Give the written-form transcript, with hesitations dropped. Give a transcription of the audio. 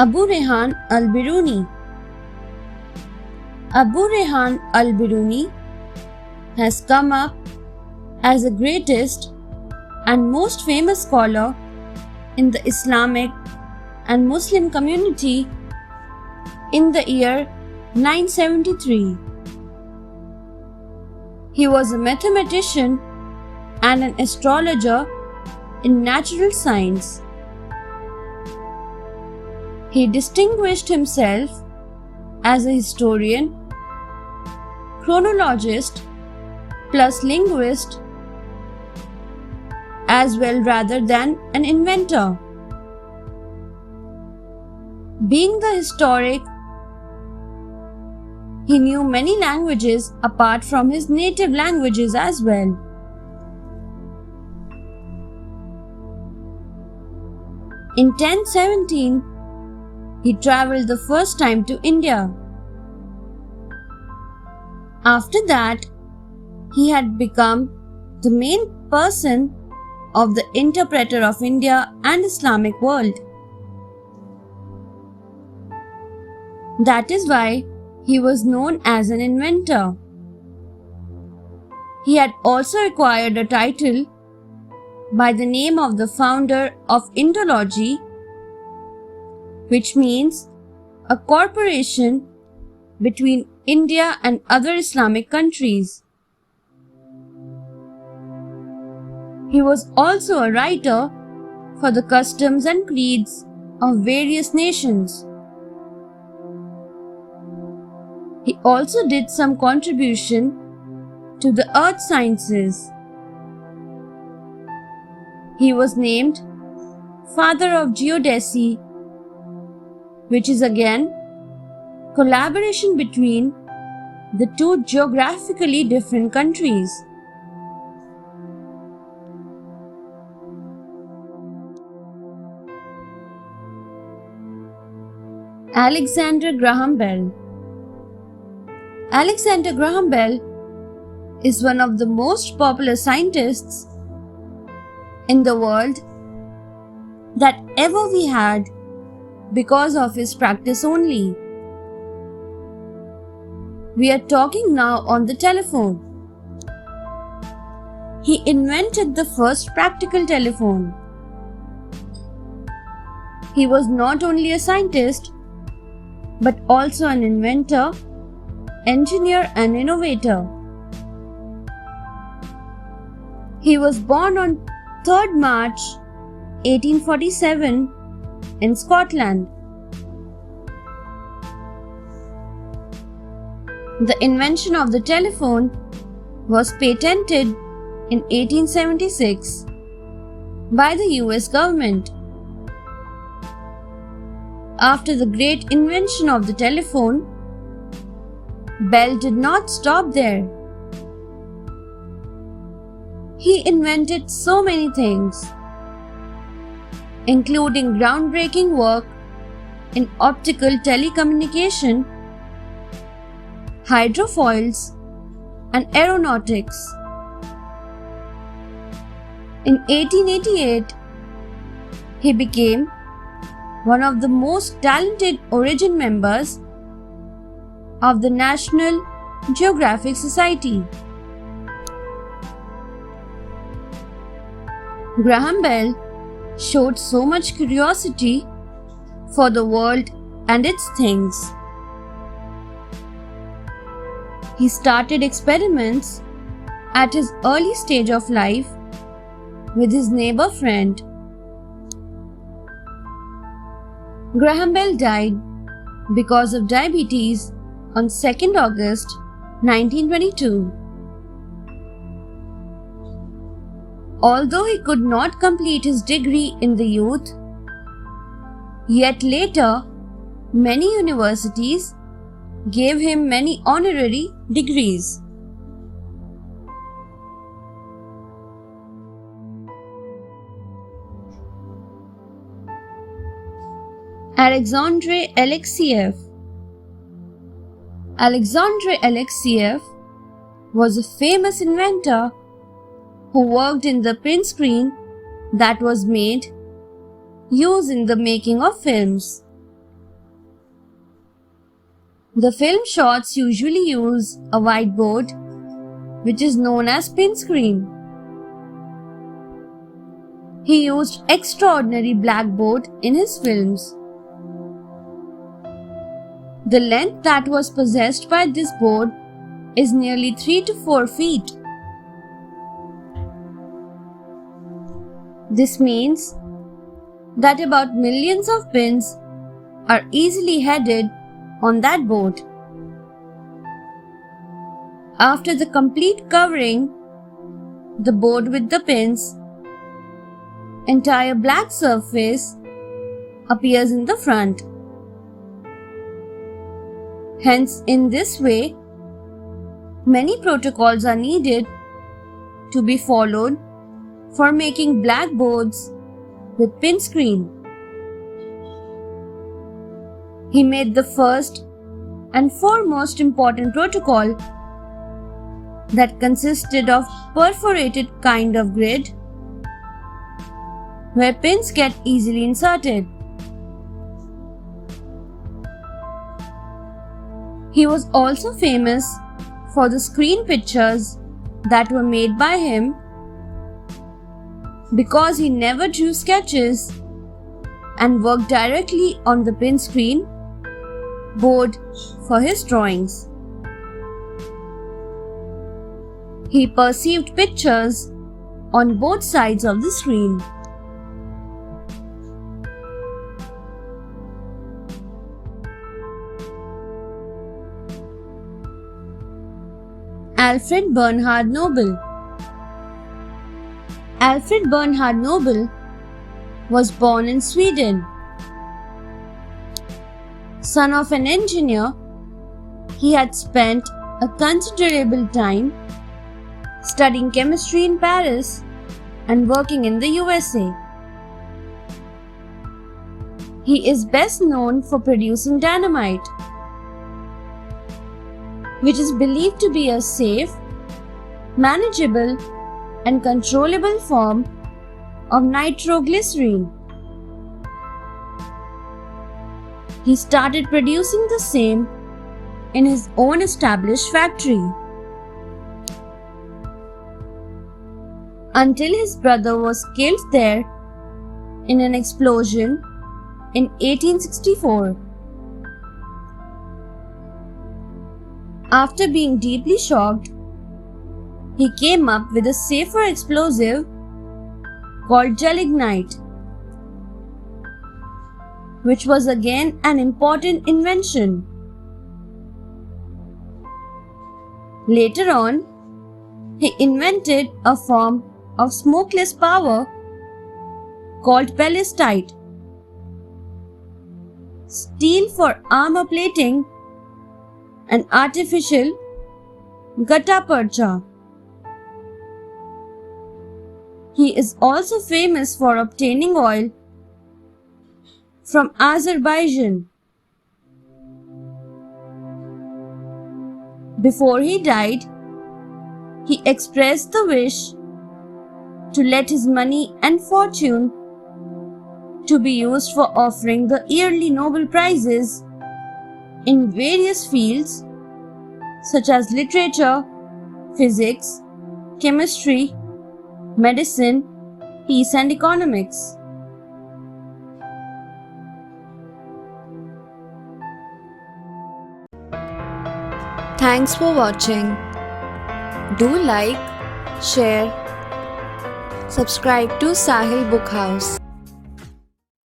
Abu Rayhan al-Biruni. Abu Rayhan al-Biruni has come up as the greatest and most famous scholar in the Islamic and Muslim community in the year 973. He was a mathematician and an astrologer in natural science. He distinguished himself as a historian, chronologist, plus linguist as well rather than an inventor. Being the historic, he knew many languages apart from his native languages as well. In 1017, he travelled the first time to India. After that, he had become the main person of the interpreter of India and Islamic world. That is why he was known as an inventor. He had also acquired a title by the name of the founder of Indology, which means a corporation between India and other Islamic countries. He was also a writer for the customs and creeds of various nations. He also did some contribution to the earth sciences. He was named Father of Geodesy, which is again collaboration between the two geographically different countries. Alexander Graham Bell. Alexander Graham Bell is one of the most popular scientists in the world that ever we had because of his practice only. We are talking now on the telephone. He invented the first practical telephone. He was not only a scientist but also an inventor, engineer and innovator. He was born on 3rd March 1847 in Scotland. The invention of the telephone was patented in 1876 by the US government. After the great invention of the telephone, Bell did not stop there. He invented so many things, including groundbreaking work in optical telecommunication, hydrofoils, and aeronautics. In 1888, he became one of the most talented origin members of the National Geographic Society. Graham Bell showed so much curiosity for the world and its things. He started experiments at his early stage of life with his neighbor friend. Graham Bell died because of diabetes on 2nd August 1922. Although he could not complete his degree in the youth, yet later many universities gave him many honorary degrees. Alexandre Alexeyev. Alexandre Alexeyev was a famous inventor who worked in the print screen that was made used in the making of films. The film shots usually use a whiteboard, which is known as pin screen. He used extraordinary blackboard in his films. The length that was possessed by this board is nearly 3 to 4 feet. This means that about millions of pins are easily headed on that board. After the complete covering the board with the pins, entire black surface appears in the front. Hence, in this way, many protocols are needed to be followed for making blackboards with pin screen. He made the first and foremost important protocol that consisted of perforated kind of grid where pins get easily inserted. He was also famous for the screen pictures that were made by him because he never drew sketches and worked directly on the pin screen board for his drawings. He perceived pictures on both sides of the screen. Alfred Bernhard Nobel. Alfred Bernhard Nobel was born in Sweden. Son of an engineer, he had spent a considerable time studying chemistry in Paris and working in the USA. He is best known for producing dynamite, which is believed to be a safe, manageable, and controllable form of nitroglycerin. He started producing the same in his own established factory, until his brother was killed there in an explosion in 1864. After being deeply shocked, he came up with a safer explosive called gelignite, which was again an important invention. Later on, he invented a form of smokeless power called pellistite, steel for armor plating, and artificial gutta percha. He is also famous for obtaining oil from Azerbaijan. Before he died, he expressed the wish to let his money and fortune to be used for offering the yearly Nobel Prizes in various fields such as literature, physics, chemistry, medicine, peace and economics. Thanks for watching. Do like, share, subscribe to Sahil Book House.